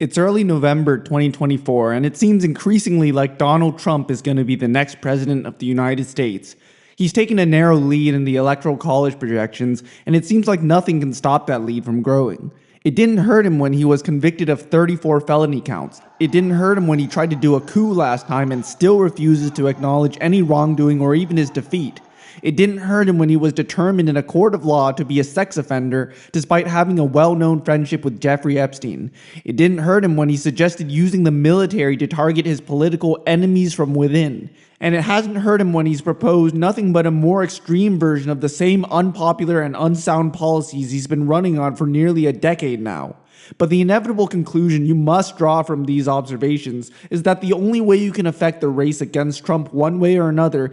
It's early November 2024, and it seems increasingly like Donald Trump is going to be the next president of the United States. He's taken a narrow lead in the Electoral College projections, and it seems like nothing can stop that lead from growing. It didn't hurt him when he was convicted of 34 felony counts. It didn't hurt him when he tried to do a coup last time and still refuses to acknowledge any wrongdoing or even his defeat. It didn't hurt him when he was determined in a court of law to be a sex offender despite having a well-known friendship with Jeffrey Epstein. It didn't hurt him when he suggested using the military to target his political enemies from within. And it hasn't hurt him when he's proposed nothing but a more extreme version of the same unpopular and unsound policies he's been running on for nearly a decade now. But the inevitable conclusion you must draw from these observations is that the only way you can affect the race against Trump one way or another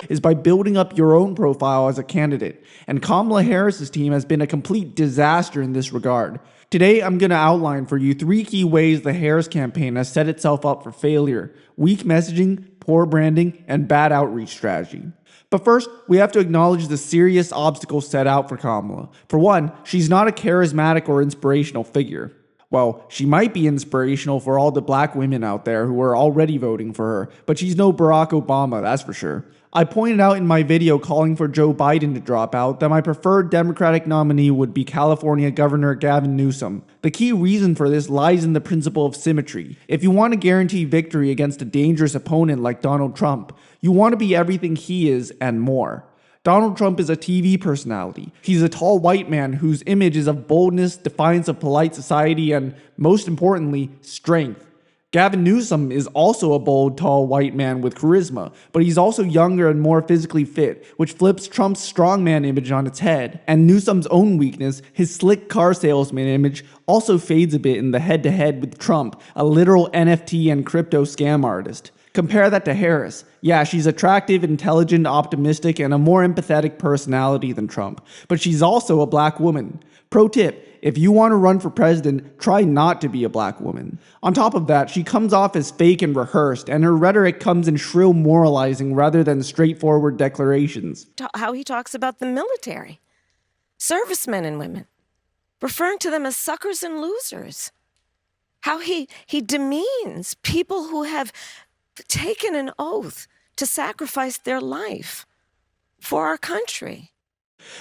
is by building up your own profile as a candidate, and Kamala Harris's team has been a complete disaster in this regard. Today, I'm going to outline for you 3 key ways the Harris campaign has set itself up for failure: weak messaging, poor branding, and bad outreach strategy. But first, we have to acknowledge the serious obstacles set out for Kamala. For one, she's not a charismatic or inspirational figure. Well, she might be inspirational for all the black women out there who are already voting for her, but she's no Barack Obama, that's for sure. I pointed out in my video calling for Joe Biden to drop out that my preferred Democratic nominee would be California Governor Gavin Newsom. The key reason for this lies in the principle of symmetry. If you want to guarantee victory against a dangerous opponent like Donald Trump, you want to be everything he is and more. Donald Trump is a TV personality. He's a tall white man whose image is of boldness, defiance of polite society, and, most importantly, strength. Gavin Newsom is also a bold, tall white man with charisma, but he's also younger and more physically fit, which flips Trump's strongman image on its head. And Newsom's own weakness, his slick car salesman image, also fades a bit in the head-to-head with Trump, a literal NFT and crypto scam artist. Compare that to Harris. Yeah, she's attractive, intelligent, optimistic, and a more empathetic personality than Trump, but she's also a black woman. Pro tip: if you want to run for president, try not to be a black woman. On top of that, she comes off as fake and rehearsed, and her rhetoric comes in shrill moralizing rather than straightforward declarations. How he talks about the military, servicemen and women, referring to them as suckers and losers. How he demeans people who have taken an oath to sacrifice their life for our country.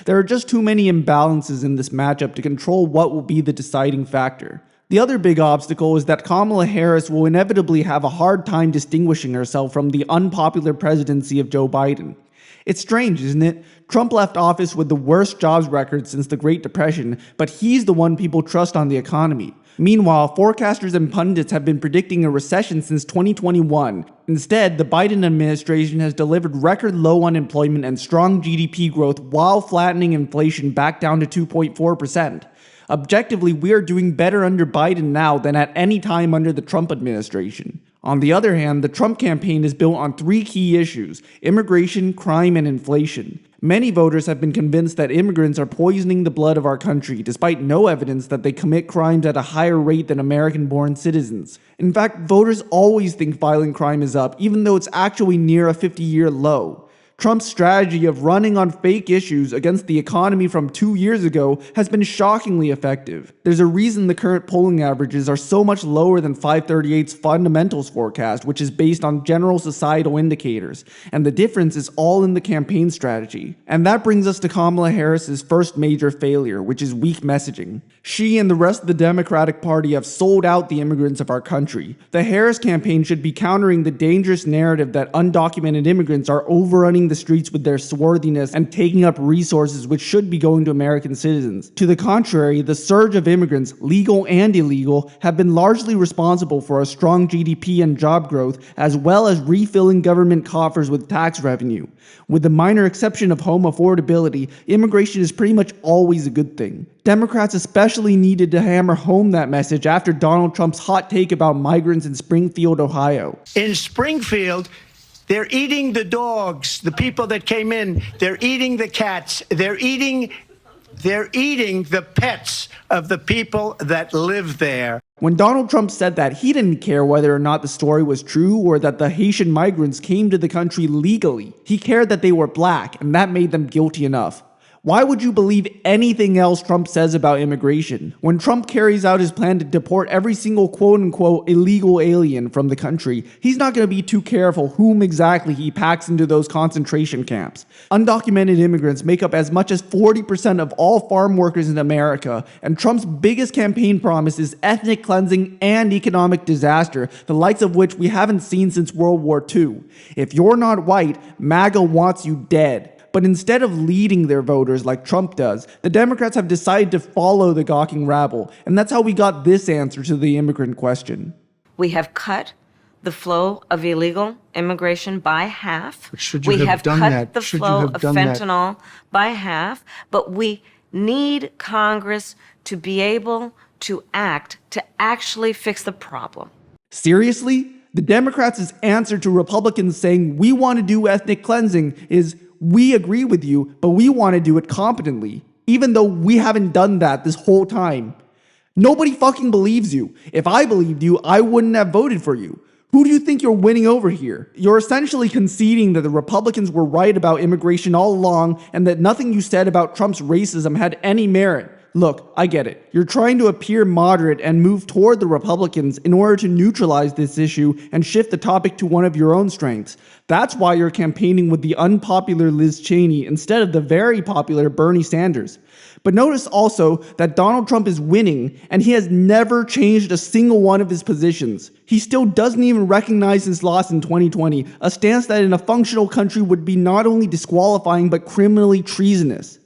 There are just too many imbalances in this matchup to control what will be the deciding factor. The other big obstacle is that Kamala Harris will inevitably have a hard time distinguishing herself from the unpopular presidency of Joe Biden. It's strange, isn't it? Trump left office with the worst jobs record since the Great Depression, but he's the one people trust on the economy. Meanwhile, forecasters and pundits have been predicting a recession since 2021. Instead, the Biden administration has delivered record low unemployment and strong GDP growth while flattening inflation back down to 2.4%. Objectively, we are doing better under Biden now than at any time under the Trump administration. On the other hand, the Trump campaign is built on 3 key issues: immigration, crime, and inflation. Many voters have been convinced that immigrants are poisoning the blood of our country, despite no evidence that they commit crimes at a higher rate than American-born citizens. In fact, voters always think violent crime is up, even though it's actually near a 50-year low. Trump's strategy of running on fake issues against the economy from 2 years ago has been shockingly effective. There's a reason the current polling averages are so much lower than 538's fundamentals forecast, which is based on general societal indicators, and the difference is all in the campaign strategy. And that brings us to Kamala Harris's first major failure, which is weak messaging. She and the rest of the Democratic Party have sold out the immigrants of our country. The Harris campaign should be countering the dangerous narrative that undocumented immigrants are overrunning the streets with their swarthiness and taking up resources which should be going to American citizens. To the contrary, the surge of immigrants, legal and illegal, have been largely responsible for a strong GDP and job growth, as well as refilling government coffers with tax revenue. With the minor exception of home affordability, immigration is pretty much always a good thing. Democrats especially needed to hammer home that message after Donald Trump's hot take about migrants in Springfield, Ohio. In Springfield, they're eating the dogs, the people that came in. They're eating the cats. They're eating the pets of the people that live there. When Donald Trump said that, he didn't care whether or not the story was true or that the Haitian migrants came to the country legally. He cared that they were black, and that made them guilty enough. Why would you believe anything else Trump says about immigration? When Trump carries out his plan to deport every single quote-unquote illegal alien from the country, he's not going to be too careful whom exactly he packs into those concentration camps. Undocumented immigrants make up as much as 40% of all farm workers in America, and Trump's biggest campaign promise is ethnic cleansing and economic disaster, the likes of which we haven't seen since World War II. If you're not white, MAGA wants you dead. But instead of leading their voters like Trump does, the Democrats have decided to follow the gawking rabble, and that's how we got this answer to the immigrant question. We have cut the flow of illegal immigration by half. We have cut the flow of fentanyl by half, but we need Congress to be able to act to actually fix the problem. Seriously? The Democrats' answer to Republicans saying we want to do ethnic cleansing is, we agree with you, but we want to do it competently, even though we haven't done that this whole time. Nobody fucking believes you. If I believed you, I wouldn't have voted for you. Who do you think you're winning over here? You're essentially conceding that the Republicans were right about immigration all along and that nothing you said about Trump's racism had any merit. Look, I get it. You're trying to appear moderate and move toward the Republicans in order to neutralize this issue and shift the topic to one of your own strengths. That's why you're campaigning with the unpopular Liz Cheney instead of the very popular Bernie Sanders. But notice also that Donald Trump is winning, and he has never changed a single one of his positions. He still doesn't even recognize his loss in 2020, a stance that in a functional country would be not only disqualifying but criminally treasonous.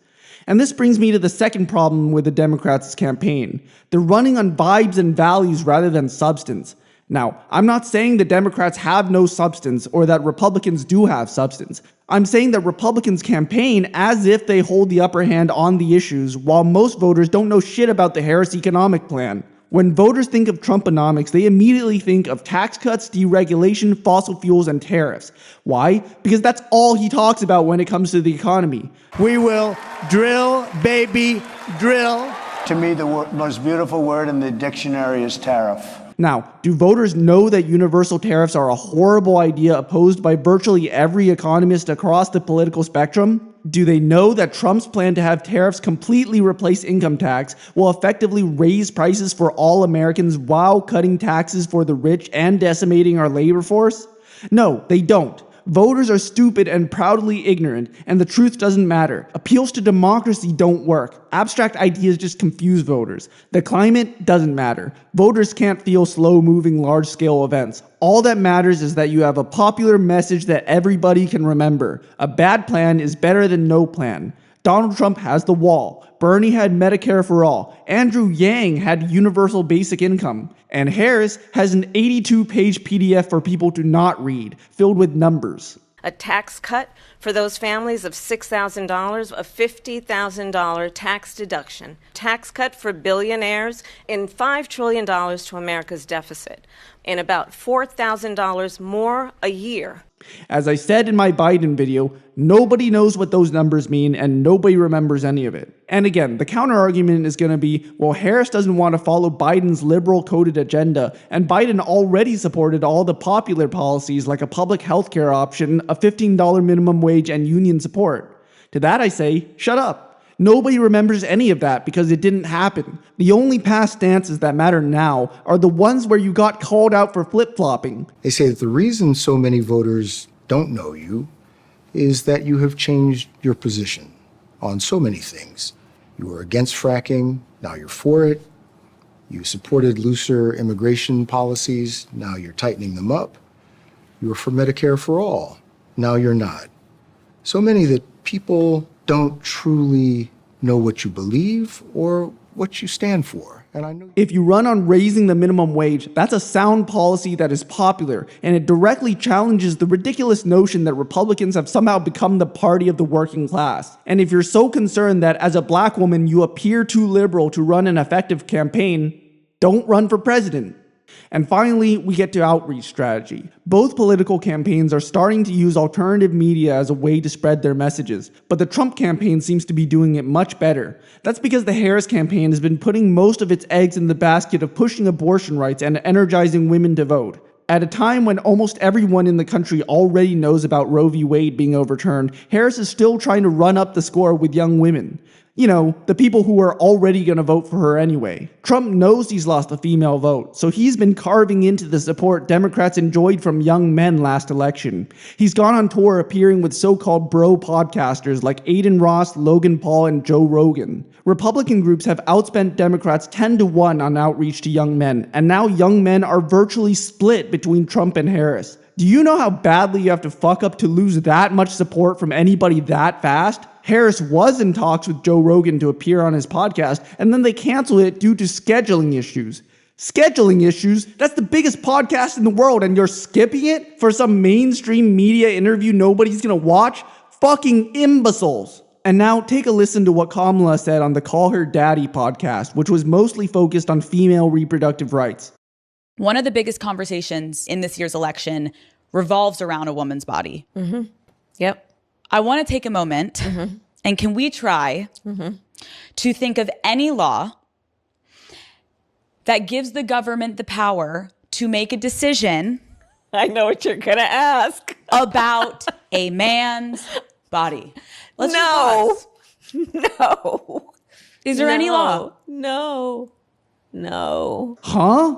And this brings me to the second problem with the Democrats' campaign. They're running on vibes and values rather than substance. Now, I'm not saying the Democrats have no substance or that Republicans do have substance. I'm saying that Republicans campaign as if they hold the upper hand on the issues, while most voters don't know shit about the Harris economic plan. When voters think of Trumponomics, they immediately think of tax cuts, deregulation, fossil fuels, and tariffs. Why? Because that's all he talks about when it comes to the economy. We will drill, baby, drill. To me, the most beautiful word in the dictionary is tariff. Now, do voters know that universal tariffs are a horrible idea opposed by virtually every economist across the political spectrum? Do they know that Trump's plan to have tariffs completely replace income tax will effectively raise prices for all Americans while cutting taxes for the rich and decimating our labor force? No, they don't. Voters are stupid and proudly ignorant, and the truth doesn't matter. Appeals to democracy don't work. Abstract ideas just confuse voters. The climate doesn't matter. Voters can't feel slow-moving, large-scale events. All that matters is that you have a popular message that everybody can remember. A bad plan is better than no plan. Donald Trump has the wall. Bernie had Medicare for all. Andrew Yang had universal basic income. And Harris has an 82-page PDF for people to not read, filled with numbers. A tax cut for those families of $6,000, a $50,000 tax deduction. Tax cut for billionaires in $5 trillion to America's deficit, and about $4,000 more a year. As I said in my Biden video, nobody knows what those numbers mean and nobody remembers any of it. And again, the counter-argument is going to be, well, Harris doesn't want to follow Biden's liberal-coded agenda, and Biden already supported all the popular policies like a public health care option, a $15 minimum wage, and union support. To that I say, shut up. Nobody remembers any of that because it didn't happen. The only past stances that matter now are the ones where you got called out for flip-flopping. They say that the reason so many voters don't know you is that you have changed your position on so many things. You were against fracking, now you're for it. You supported looser immigration policies, now you're tightening them up. You were for Medicare for all, now you're not. So many that people don't truly know what you believe or what you stand for. And I know if you run on raising the minimum wage, that's a sound policy that is popular, and it directly challenges the ridiculous notion that Republicans have somehow become the party of the working class. And if you're so concerned that as a black woman you appear too liberal to run an effective campaign, don't run for president. And finally, we get to outreach strategy. Both political campaigns are starting to use alternative media as a way to spread their messages, but the Trump campaign seems to be doing it much better. That's because the Harris campaign has been putting most of its eggs in the basket of pushing abortion rights and energizing women to vote. At a time when almost everyone in the country already knows about Roe v. Wade being overturned, Harris is still trying to run up the score with young women. You know, the people who are already going to vote for her anyway. Trump knows he's lost the female vote, so he's been carving into the support Democrats enjoyed from young men last election. He's gone on tour appearing with so-called bro podcasters like Aiden Ross, Logan Paul, and Joe Rogan. Republican groups have outspent Democrats 10-1 on outreach to young men, and now young men are virtually split between Trump and Harris. Do you know how badly you have to fuck up to lose that much support from anybody that fast? Harris was in talks with Joe Rogan to appear on his podcast, and then they canceled it due to scheduling issues. Scheduling issues? That's the biggest podcast in the world, and you're skipping it for some mainstream media interview nobody's gonna watch? Fucking imbeciles. And now take a listen to what Kamala said on the Call Her Daddy podcast, which was mostly focused on female reproductive rights. One of the biggest conversations in this year's election revolves around a woman's body. Mm-hmm. Yep. I want to take a moment, and can we try to think of any law that gives the government the power to make a decision I know what you're going to ask. about a man's body? Let's No. just pause. No. Is there any law? No. No. Huh?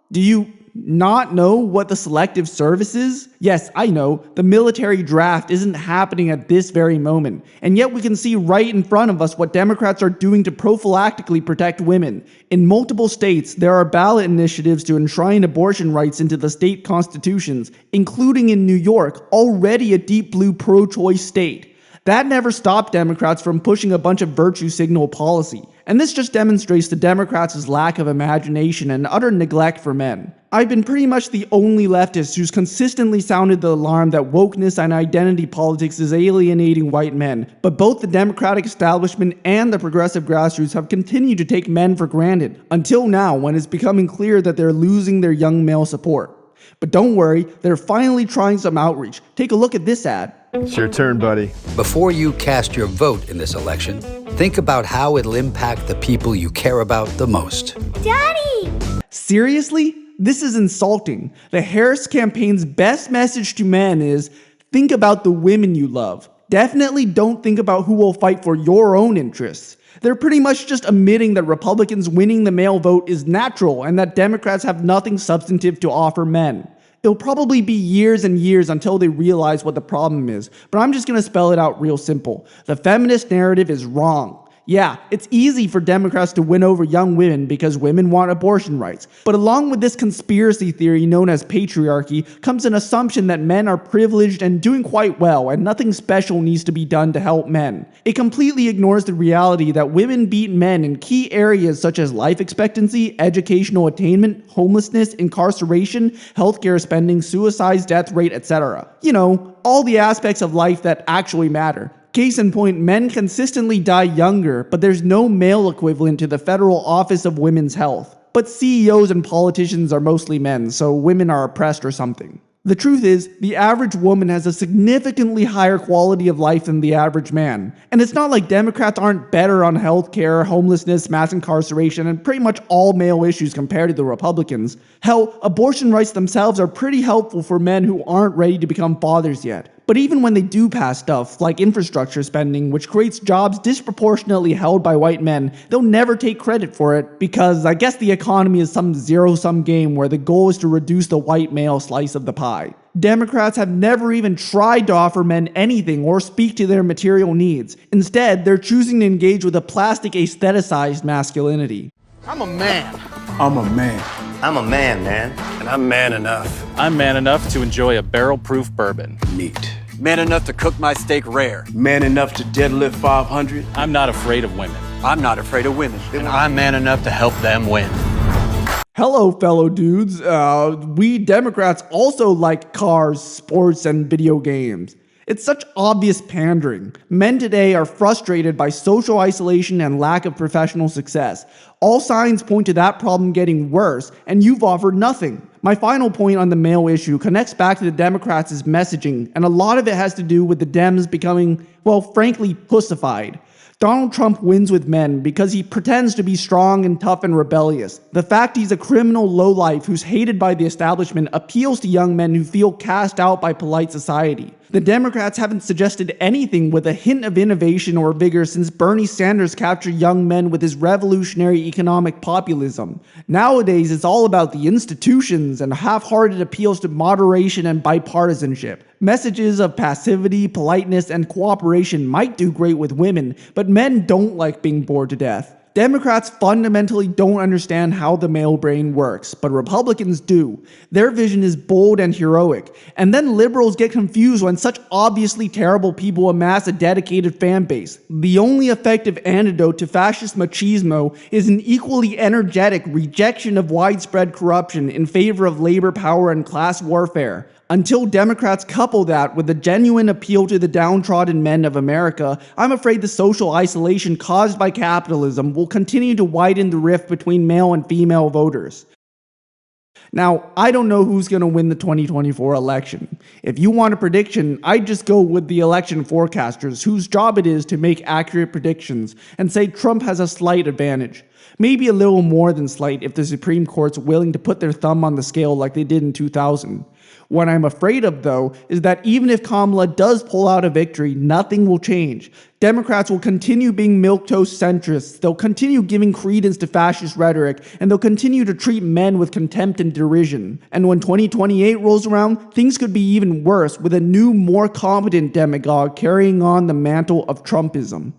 Do you not know what the Selective Service is? Yes, I know, the military draft isn't happening at this very moment, and yet we can see right in front of us what Democrats are doing to prophylactically protect women. In multiple states, there are ballot initiatives to enshrine abortion rights into the state constitutions, including in New York, already a deep blue pro-choice state. That never stopped Democrats from pushing a bunch of virtue signal policy. And this just demonstrates the Democrats' lack of imagination and utter neglect for men. I've been pretty much the only leftist who's consistently sounded the alarm that wokeness and identity politics is alienating white men, but both the Democratic establishment and the progressive grassroots have continued to take men for granted, until now when it's becoming clear that they're losing their young male support. But don't worry, they're finally trying some outreach. Take a look at this ad. It's your turn, buddy. Before you cast your vote in this election, think about how it'll impact the people you care about the most. Daddy! Seriously? This is insulting. The Harris campaign's best message to men is, think about the women you love. Definitely don't think about who will fight for your own interests. They're pretty much just admitting that Republicans winning the male vote is natural and that Democrats have nothing substantive to offer men. It'll probably be years and years until they realize what the problem is, but I'm just gonna spell it out real simple. The feminist narrative is wrong. Yeah, it's easy for Democrats to win over young women because women want abortion rights. But along with this conspiracy theory known as patriarchy comes an assumption that men are privileged and doing quite well and nothing special needs to be done to help men. It completely ignores the reality that women beat men in key areas such as life expectancy, educational attainment, homelessness, incarceration, healthcare spending, suicide, death rate, etc. You know, all the aspects of life that actually matter. Case in point, men consistently die younger, but there's no male equivalent to the Federal Office of Women's Health. But CEOs and politicians are mostly men, so women are oppressed or something. The truth is, the average woman has a significantly higher quality of life than the average man. And it's not like Democrats aren't better on healthcare, homelessness, mass incarceration, and pretty much all male issues compared to the Republicans. Hell, abortion rights themselves are pretty helpful for men who aren't ready to become fathers yet. But even when they do pass stuff, like infrastructure spending, which creates jobs disproportionately held by white men, they'll never take credit for it because I guess the economy is some zero-sum game where the goal is to reduce the white male slice of the pie. Democrats have never even tried to offer men anything or speak to their material needs. Instead, they're choosing to engage with a plastic aestheticized masculinity. I'm a man. I'm a man. I'm a man, man. And I'm man enough. I'm man enough to enjoy a barrel-proof bourbon. Neat. Man enough to cook my steak rare. Man enough to deadlift 500. I'm not afraid of women. I'm not afraid of women. And I'm man enough to help them win. Hello, fellow dudes. We Democrats also like cars, sports, and video games. It's such obvious pandering. Men today are frustrated by social isolation and lack of professional success. All signs point to that problem getting worse, and you've offered nothing. My final point on the male issue connects back to the Democrats' messaging, and a lot of it has to do with the Dems becoming, well, frankly, pussified. Donald Trump wins with men because he pretends to be strong and tough and rebellious. The fact he's a criminal lowlife who's hated by the establishment appeals to young men who feel cast out by polite society. The Democrats haven't suggested anything with a hint of innovation or vigor since Bernie Sanders captured young men with his revolutionary economic populism. Nowadays, it's all about the institutions and half-hearted appeals to moderation and bipartisanship. Messages of passivity, politeness, and cooperation might do great with women, but men don't like being bored to death. Democrats fundamentally don't understand how the male brain works, but Republicans do. Their vision is bold and heroic, and then liberals get confused when such obviously terrible people amass a dedicated fan base. The only effective antidote to fascist machismo is an equally energetic rejection of widespread corruption in favor of labor power and class warfare. Until Democrats couple that with a genuine appeal to the downtrodden men of America, I'm afraid the social isolation caused by capitalism will continue to widen the rift between male and female voters. Now, I don't know who's going to win the 2024 election. If you want a prediction, I'd just go with the election forecasters whose job it is to make accurate predictions and say Trump has a slight advantage. Maybe a little more than slight if the Supreme Court's willing to put their thumb on the scale like they did in 2000. What I'm afraid of, though, is that even if Kamala does pull out a victory, nothing will change. Democrats will continue being milquetoast centrists, they'll continue giving credence to fascist rhetoric, and they'll continue to treat men with contempt and derision. And when 2028 rolls around, things could be even worse, with a new, more competent demagogue carrying on the mantle of Trumpism.